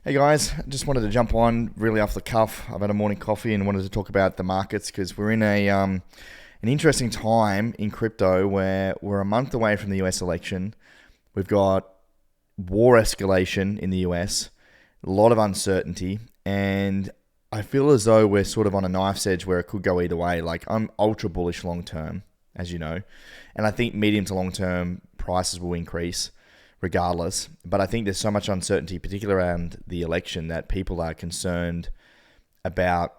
Hey guys, just wanted to jump on really off the cuff. I've had a morning coffee and wanted to talk about the markets because we're in an interesting time in crypto where we're a month away from the US election. We've got war escalation in the US, a lot of uncertainty, and I feel as though we're sort of on a knife's edge where it could go either way. Like, I'm ultra bullish long term, as you know, and I think medium to long term prices will increase regardless. But I think there's so much uncertainty, particularly around the election, that people are concerned about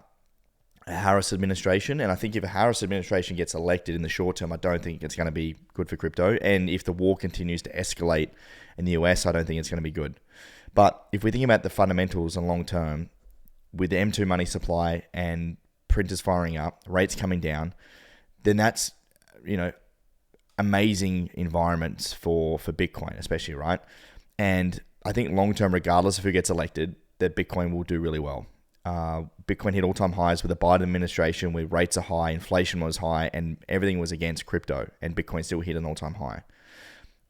a Harris administration. And I think if a Harris administration gets elected in the short term, I don't think it's going to be good for crypto. And if the war continues to escalate in the US, I don't think it's going to be good. But if we think about the fundamentals and long term, with the M2 money supply and printers firing up, rates coming down, then that's, amazing environments for Bitcoin, especially, right? And I think long term, regardless of who gets elected, that Bitcoin will do really well. Bitcoin hit all-time highs with the Biden administration, where rates are high, inflation was high, and everything was against crypto, and Bitcoin still hit an all-time high.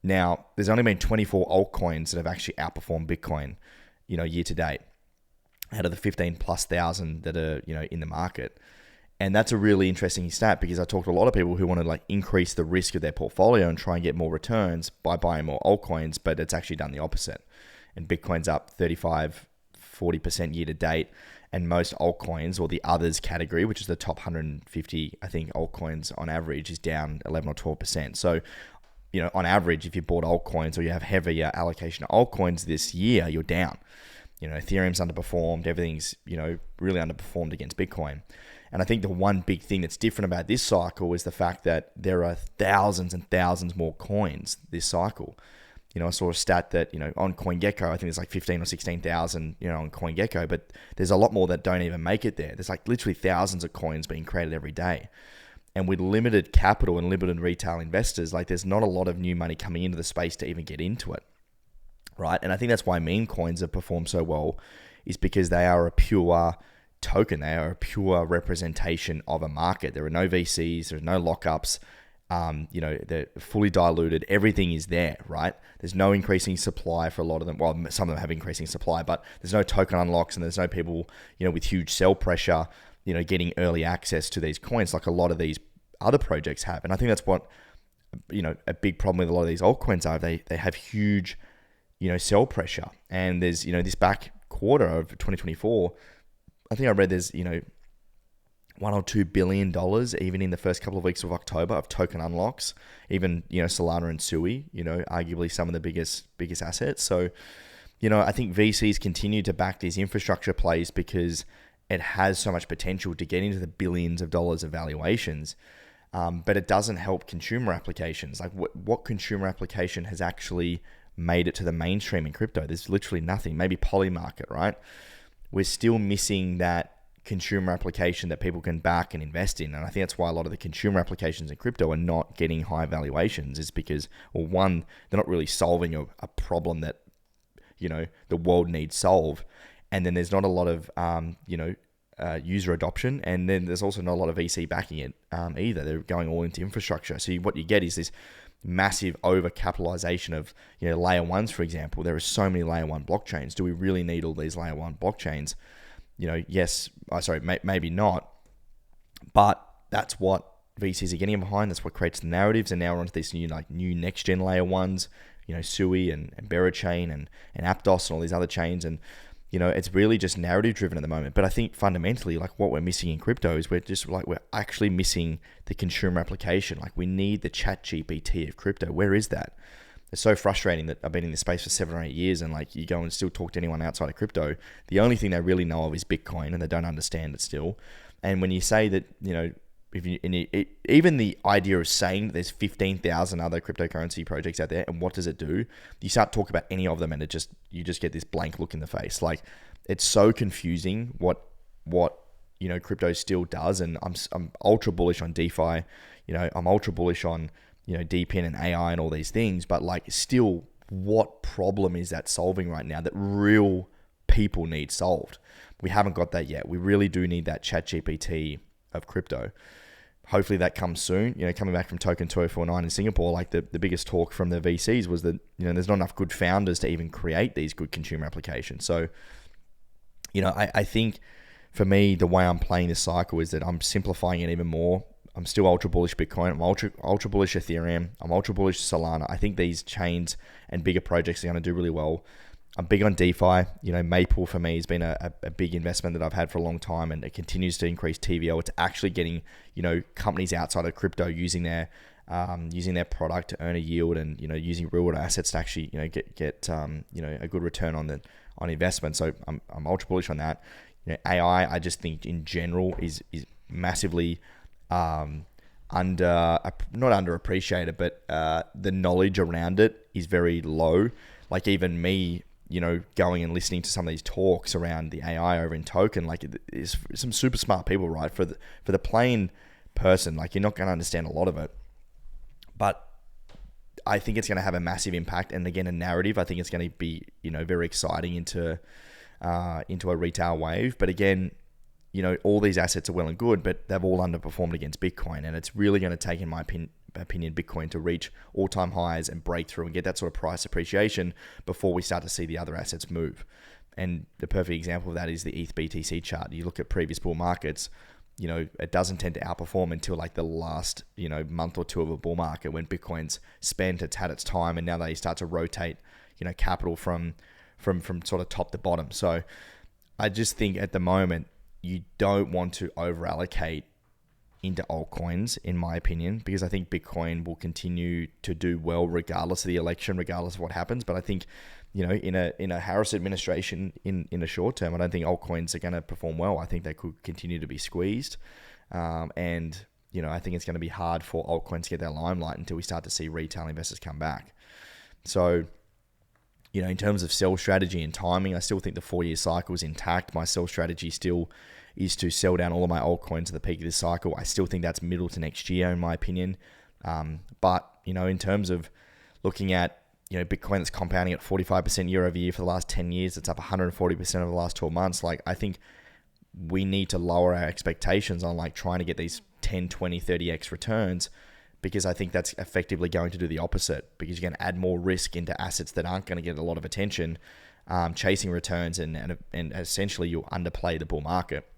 Now, there's only been 24 altcoins that have actually outperformed Bitcoin, year to date, out of the 15 plus thousand that are, in the market. And that's a really interesting stat because I talked to a lot of people who want to increase the risk of their portfolio and try and get more returns by buying more altcoins, but it's actually done the opposite. And Bitcoin's up 35-40% year to date, and most altcoins, or the others category, which is the top 150, I think, altcoins on average, is down 11 or 12%. So, on average, if you bought altcoins or you have heavier allocation of altcoins this year, you're down. Ethereum's underperformed, everything's, really underperformed against Bitcoin. And I think the one big thing that's different about this cycle is the fact that there are thousands and thousands more coins this cycle. I saw a stat that, on CoinGecko, I think there's 15 or 16,000, on CoinGecko, but there's a lot more that don't even make it there. There's literally thousands of coins being created every day. And with limited capital and limited retail investors, there's not a lot of new money coming into the space to even get into it, right? And I think that's why meme coins have performed so well, is because they are a pure token. They are a pure representation of a market. There are no VCs, there's no lockups, they're fully diluted. Everything is there, right? There's no increasing supply for a lot of them. Well, some of them have increasing supply, but there's no token unlocks and there's no people, with huge sell pressure, getting early access to these coins like a lot of these other projects have. And I think that's what, a big problem with a lot of these altcoins are. They have huge, sell pressure. And there's, this back quarter of 2024, I think I read there's, $1 or $2 billion even in the first couple of weeks of October of token unlocks. Even, Solana and Sui, arguably some of the biggest assets. So, I think VCs continue to back these infrastructure plays because it has so much potential to get into the billions of dollars of valuations. But it doesn't help consumer applications. What consumer application has actually made it to the mainstream in crypto? There's literally nothing. Maybe Polymarket, right? We're still missing that consumer application that people can back and invest in. And I think that's why a lot of the consumer applications in crypto are not getting high valuations, is because, well, one, they're not really solving a problem that, the world needs solved. And then there's not a lot of, user adoption. And then there's also not a lot of VC backing it either. They're going all into infrastructure. So what you get is this massive overcapitalization of, layer ones, for example. There are so many layer one blockchains. Do we really need all these layer one blockchains? Yes, maybe not. But that's what VCs are getting behind. That's what creates the narratives. And now we're onto these new next gen layer ones, Sui and Berachain and Aptos and all these other chains. And, it's really just narrative driven at the moment. But I think fundamentally, what we're missing in crypto is we're actually missing the consumer application. We need the chat GPT of crypto. Where is that? It's so frustrating that I've been in this space for 7 or 8 years, and you go and still talk to anyone outside of crypto, the only thing they really know of is Bitcoin, and they don't understand it still. And when you say that, even the idea of saying that there's 15,000 other cryptocurrency projects out there, and what does it do? You start to talk about any of them, and you just get this blank look in the face. It's so confusing what crypto still does, and I'm ultra bullish on DeFi. I'm ultra bullish on DePIN and AI and all these things, but still, what problem is that solving right now that real people need solved? We haven't got that yet. We really do need that chat GPT of crypto. Hopefully that comes soon. Coming back from Token 2049 in Singapore, the biggest talk from the VCs was that, there's not enough good founders to even create these good consumer applications. So, I think for me, the way I'm playing this cycle is that I'm simplifying it even more. I'm still ultra bullish Bitcoin. I'm ultra bullish Ethereum. I'm ultra bullish Solana. I think these chains and bigger projects are going to do really well. I'm big on DeFi. Maple for me has been a big investment that I've had for a long time, and it continues to increase TVL. It's actually getting, companies outside of crypto using their product to earn a yield, and using real world assets to actually get a good return on investment. So I'm ultra bullish on that. AI, I just think in general is massively not underappreciated, but the knowledge around it is very low. Like even me, going and listening to some of these talks around the AI over in token, like it's some super smart people, right? For the plain person, like you're not going to understand a lot of it, but I think it's going to have a massive impact. And again, a narrative, I think it's going to be, very exciting into a retail wave. But again, all these assets are well and good, but they've all underperformed against Bitcoin. And it's really going to take, in my opinion, Bitcoin to reach all-time highs and break through and get that sort of price appreciation before we start to see the other assets move. And the perfect example of that is the ETH BTC chart. You look at previous bull markets, it doesn't tend to outperform until like the last, month or two of a bull market when Bitcoin's spent, it's had its time, and now they start to rotate, capital from sort of top to bottom. So I just think at the moment, you don't want to over allocate into altcoins, in my opinion, because I think Bitcoin will continue to do well regardless of the election, regardless of what happens. But I think, in a Harris administration in the short term, I don't think altcoins are going to perform well. I think they could continue to be squeezed. And I think it's going to be hard for altcoins to get their limelight until we start to see retail investors come back. So, in terms of sell strategy and timing, I still think the 4-year cycle is intact. My sell strategy still is to sell down all of my altcoins at the peak of this cycle. I still think that's middle to next year, in my opinion. But, in terms of looking at, Bitcoin that's compounding at 45% year over year for the last 10 years, it's up 140% over the last 12 months. Like, I think we need to lower our expectations on like trying to get these 10, 20, 30x returns, because I think that's effectively going to do the opposite, because you're going to add more risk into assets that aren't going to get a lot of attention, chasing returns, and essentially you'll underplay the bull market.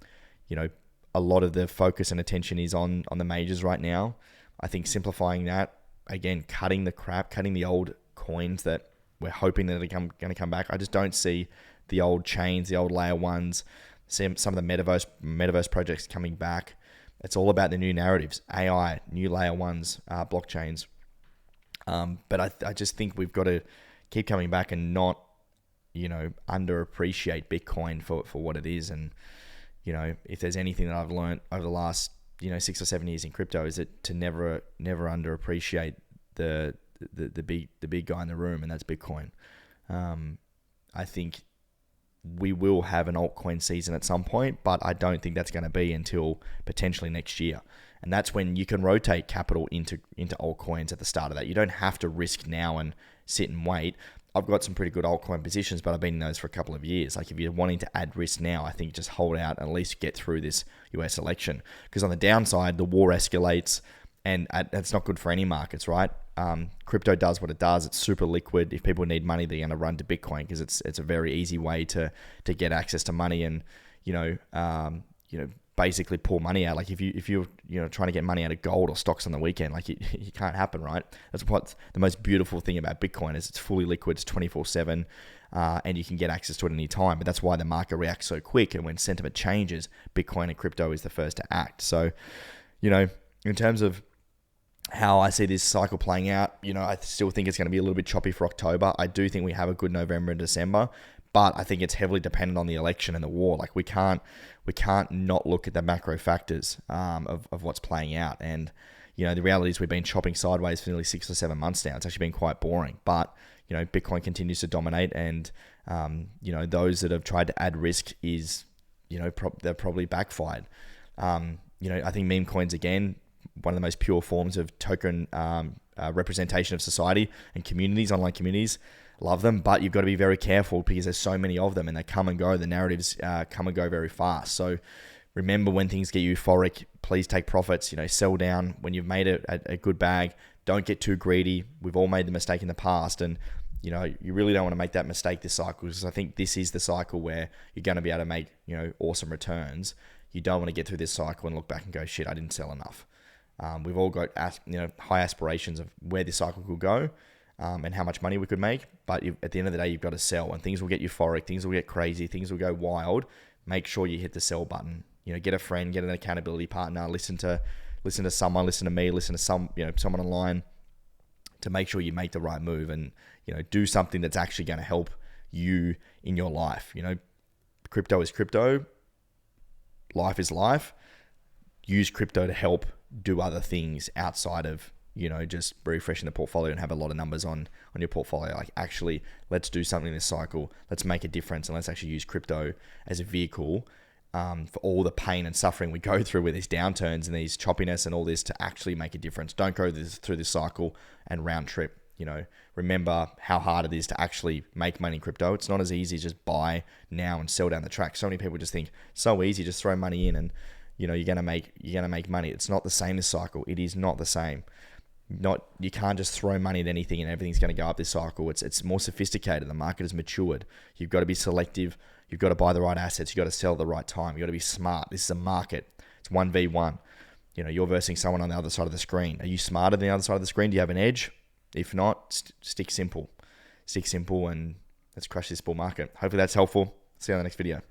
A lot of the focus and attention is on the majors right now. I think simplifying that, again, cutting the old coins that we're hoping that are going to come back. I just don't see the old chains, the old layer ones, some of the metaverse projects coming back. It's all about the new narratives, AI, new layer ones, blockchains. But I just think we've got to keep coming back and not, underappreciate Bitcoin for what it is. And, if there's anything that I've learned over the last, 6 or 7 years in crypto, is it to never underappreciate the big guy in the room, and that's Bitcoin. I think we will have an altcoin season at some point, but I don't think that's going to be until potentially next year. And that's when you can rotate capital into altcoins at the start of that. You don't have to risk now and sit and wait. I've got some pretty good altcoin positions, but I've been in those for a couple of years. Like if you're wanting to add risk now, I think just hold out and at least get through this US election. Because on the downside, the war escalates, and that's not good for any markets, right? Crypto does what it does. It's super liquid. If people need money, they're going to run to Bitcoin because it's a very easy way to get access to money and basically pull money out. Like if you're trying to get money out of gold or stocks on the weekend, like it can't happen, right? That's what's the most beautiful thing about Bitcoin is it's fully liquid. It's 24/7, and you can get access to it any time. But that's why the market reacts so quick. And when sentiment changes, Bitcoin and crypto is the first to act. So, in terms of how I see this cycle playing out, I still think it's going to be a little bit choppy for October. I do think we have a good November and December, but I think it's heavily dependent on the election and the war. Like we can't not look at the macro factors of what's playing out. And the reality is we've been chopping sideways for nearly 6 or 7 months now. It's actually been quite boring, but Bitcoin continues to dominate, and those that have tried to add risk is they're probably backfired. I think meme coins, again, one of the most pure forms of token representation of society and communities, online communities. Love them, but you've got to be very careful because there's so many of them and they come and go. The narratives come and go very fast. So remember, when things get euphoric, please take profits. Sell down when you've made a good bag. Don't get too greedy. We've all made the mistake in the past, and You really don't want to make that mistake this cycle, because I think this is the cycle where you're going to be able to make, awesome returns. You don't want to get through this cycle and look back and go, shit, I didn't sell enough. We've all got, high aspirations of where this cycle could go, and how much money we could make. But at the end of the day, you've got to sell, and things will get euphoric, things will get crazy, things will go wild. Make sure you hit the sell button. Get a friend, get an accountability partner, listen to someone, listen to me, listen to someone online, to make sure you make the right move, and do something that's actually going to help you in your life. Crypto is crypto, life is life. Use crypto to help do other things outside of just refreshing the portfolio and have a lot of numbers on your portfolio. Like, actually, let's do something this cycle, let's make a difference, and let's actually use crypto as a vehicle for all the pain and suffering we go through with these downturns and these choppiness and all this, to actually make a difference. Don't go through this cycle and round trip. Remember how hard it is to actually make money in crypto. It's not as easy as just buy now and sell down the track. So many people just think so easy, just throw money in and you're gonna make money. It's not the same this cycle. It is not the same. You can't just throw money at anything and everything's going to go up this cycle. It's more sophisticated. The market has matured. You've got to be selective. You've got to buy the right assets. You've got to sell at the right time. You've got to be smart. This is a market. It's 1v1. You're versing someone on the other side of the screen. Are you smarter than the other side of the screen? Do you have an edge? If not, stick simple. Stick simple, and let's crush this bull market. Hopefully that's helpful. See you on the next video.